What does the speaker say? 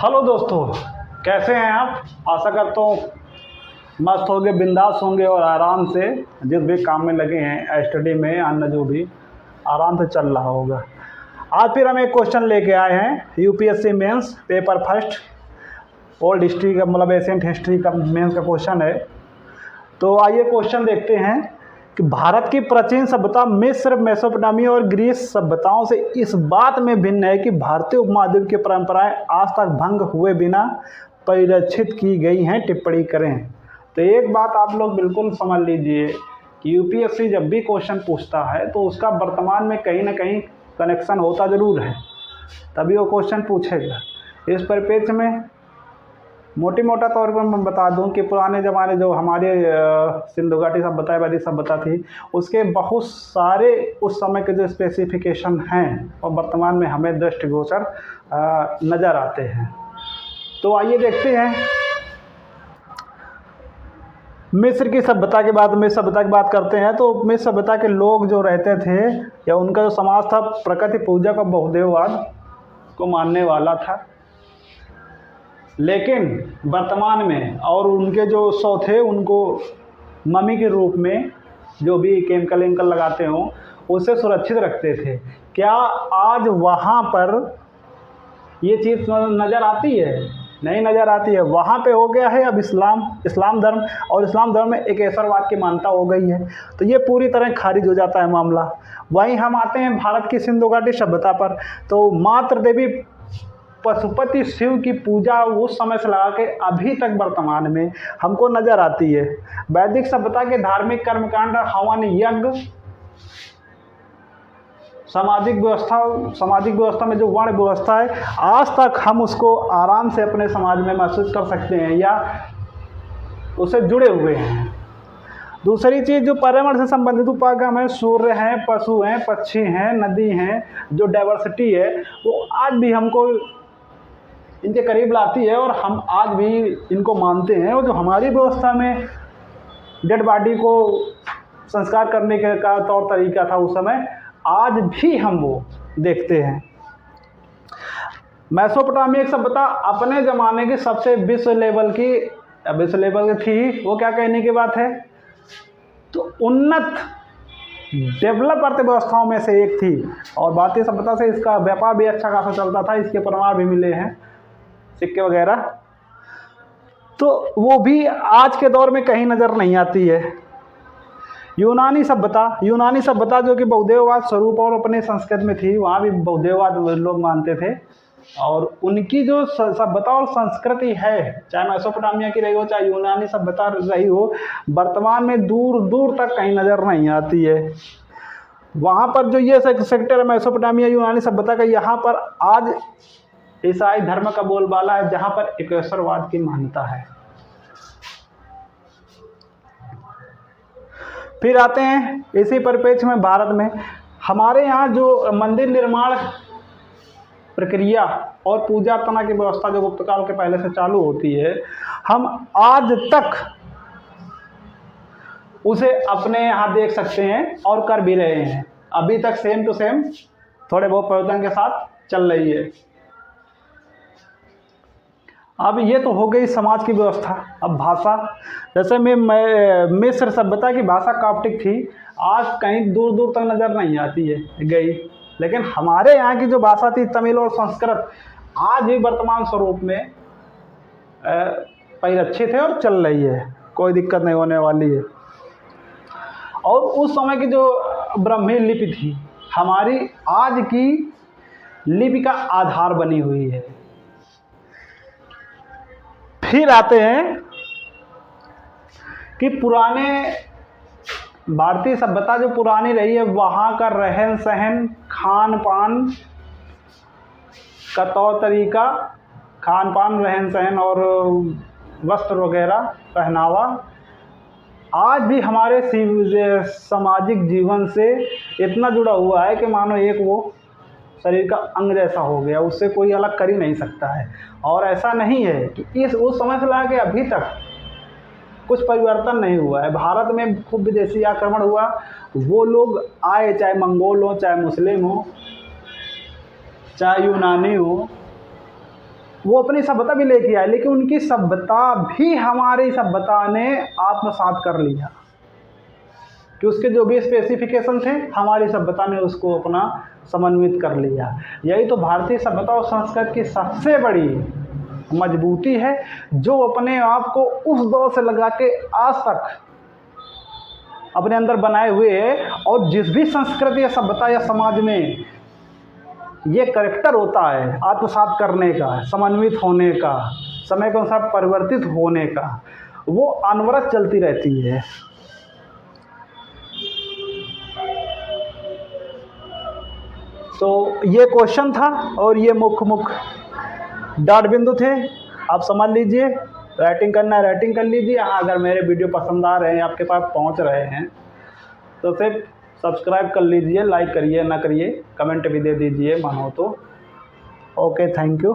Hello दोस्तों, कैसे हैं आप। आशा करता हूँ मस्त होंगे, बिंदास होंगे और आराम से जिस भी काम में लगे हैं, स्टडी में, अन्य जो भी आराम से चल रहा होगा। आज फिर हम एक क्वेश्चन लेके आए हैं UPSC mains paper first, old history का मतलब एशियंट हिस्ट्री का मेंस का क्वेश्चन है। तो आइए क्वेश्चन देखते हैं कि भारत की प्राचीन सभ्यता मिस्र, मेसोपोटामिया और ग्रीस सभ्यताओं से इस बात में भिन्न है कि भारतीय उपमहाद्वीप की परंपराएं आज तक भंग हुए बिना परिरक्षित की गई हैं। टिप्पणी करें। तो एक बात आप लोग बिल्कुल समझ लीजिए कि यूपीएससी जब भी क्वेश्चन पूछता है तो उसका वर्तमान में कहीं ना कहीं कनेक्शन होता ज़रूर है, तभी वो क्वेश्चन पूछेगा। इस परिप्रेक्ष्य में मोटा तौर पर मैं बता दूं कि पुराने ज़माने जो हमारे सिंधु घाटी सभ्यता, वैदिक सभ्यता थी, उसके बहुत सारे उस समय के जो स्पेसिफिकेशन हैं और वर्तमान में हमें दृष्टिगोचर नज़र आते हैं। तो आइए देखते हैं। मिस्र की सभ्यता के बाद मिस्र सभ्यता की बात करते हैं। तो मिस्र सभ्यता के लोग जो रहते थे या उनका जो समाज था, प्रकृति पूजा का बहुदेववाद को मानने वाला था। लेकिन वर्तमान में और उनके जो शव थे उनको मम्मी के रूप में जो भी केमिकल लगाते हों उससे सुरक्षित रखते थे। क्या आज वहाँ पर ये चीज़ नज़र आती है? नहीं नज़र आती है। वहाँ पे हो गया है अब इस्लाम धर्म, और इस्लाम धर्म में एक ऐश्वर्यवाद की मान्यता हो गई है, तो ये पूरी तरह खारिज हो जाता है मामला। वहीं हम आते हैं भारत की सिंधु घाटी सभ्यता पर। तो मातृ देवी पशुपति शिव की पूजा उस समय से लगा के अभी तक वर्तमान में हमको नज़र आती है। वैदिक सभ्यता के धार्मिक कर्मकांड, हवन, यज्ञ, सामाजिक व्यवस्था में जो वर्ण व्यवस्था है, आज तक हम उसको आराम से अपने समाज में महसूस कर सकते हैं या उससे जुड़े हुए हैं। दूसरी चीज़ जो पर्यावरण से संबंधित उपागम है, सूर्य हैं, पशु हैं, पक्षी हैं, नदी हैं, जो डाइवर्सिटी है वो आज भी हमको इनके करीब लाती है और हम आज भी इनको मानते हैं। और जो हमारी व्यवस्था में डेड बॉडी को संस्कार करने का तौर तरीका था उस समय, आज भी हम वो देखते हैं। मेसोपोटामिया की सभ्यता अपने ज़माने की सबसे विश्व लेवल की थी। वो क्या कहने की बात है, तो उन्नत डेवलप अर्थव्यवस्थाओं में से एक थी। और भारतीय सभ्यता से इसका व्यापार भी अच्छा खासा चलता था, इसके प्रमाण भी मिले हैं, सिक्के वगैरह। तो वो भी आज के दौर में कहीं नज़र नहीं आती है। यूनानी सभ्यता जो कि बहुदेववाद स्वरूप और अपने संस्कृत में थी, वहाँ भी बहुदेववाद लोग मानते थे। और उनकी जो सभ्यता और संस्कृति है, चाहे मेसोपोटामिया की रही हो चाहे यूनानी सभ्यता रही हो, वर्तमान में दूर दूर तक कहीं नज़र नहीं आती है। वहाँ पर जो ये सेक्टर है मेसोपोटामिया यूनानी सभ्यता का, यहाँ पर आज ईसाई धर्म का बोलबाला है, जहाँ पर एकेश्वरवाद की मान्यता है। फिर आते हैं इसी परिप्रेक्ष्य में भारत में हमारे यहाँ जो मंदिर निर्माण प्रक्रिया और पूजा अर्चना की व्यवस्था जो गुप्त काल के पहले से चालू होती है, हम आज तक उसे अपने यहाँ देख सकते हैं और कर भी रहे हैं। अभी तक सेम टू सेम थोड़े बहुत परिवर्तन के साथ चल रही है। अब ये तो हो गई समाज की व्यवस्था। अब भाषा, जैसे मैं मिस्र सभ्यता की भाषा काप्टिक थी, आज कहीं दूर दूर तक नज़र नहीं आती है गई। लेकिन हमारे यहाँ की जो भाषा थी तमिल और संस्कृत, आज भी वर्तमान स्वरूप में परिरक्षित है और चल रही है, कोई दिक्कत नहीं होने वाली है। और उस समय की जो ब्राह्मी लिपि थी, हमारी आज की लिपि का आधार बनी हुई है। फिर आते हैं कि पुराने भारतीय सभ्यता जो पुरानी रही है, वहाँ का रहन सहन, खान पान का तौर तरीका, रहन सहन और वस्त्र वगैरह, पहनावा, आज भी हमारे सामाजिक जीवन से इतना जुड़ा हुआ है कि मानो एक वो शरीर का अंग जैसा हो गया, उससे कोई अलग कर ही नहीं सकता है। और ऐसा नहीं है कि उस समय से ला के अभी तक कुछ परिवर्तन नहीं हुआ है। भारत में खूब विदेशी आक्रमण हुआ, वो लोग आए, चाहे मंगोल हो, चाहे मुस्लिम हो, चाहे यूनानी हो, वो अपनी सभ्यता भी लेके आए, लेकिन उनकी सभ्यता भी हमारी सभ्यता ने आत्मसात कर लिया कि उसके जो भी स्पेसिफिकेशन थे हमारी सभ्यता ने उसको अपना समन्वित कर लिया। यही तो भारतीय सभ्यता और संस्कृति की सबसे बड़ी मजबूती है, जो अपने आप को उस दौर से लगा के आज तक अपने अंदर बनाए हुए है। और जिस भी संस्कृति या सभ्यता या समाज में ये करैक्टर होता है आत्मसात करने का, समन्वित होने का, समय के अनुसार परिवर्तित होने का, वो अनवरत चलती रहती है। तो ये क्वेश्चन था और ये मुख्य डाट बिंदु थे, आप समझ लीजिए। राइटिंग करना है राइटिंग कर लीजिए। हाँ, अगर मेरे वीडियो पसंद आ रहे हैं, आपके पास पहुंच रहे हैं, तो सिर्फ सब्सक्राइब कर लीजिए, लाइक करिए ना करिए, कमेंट भी दे दीजिए मन हो तो। Okay, thank you.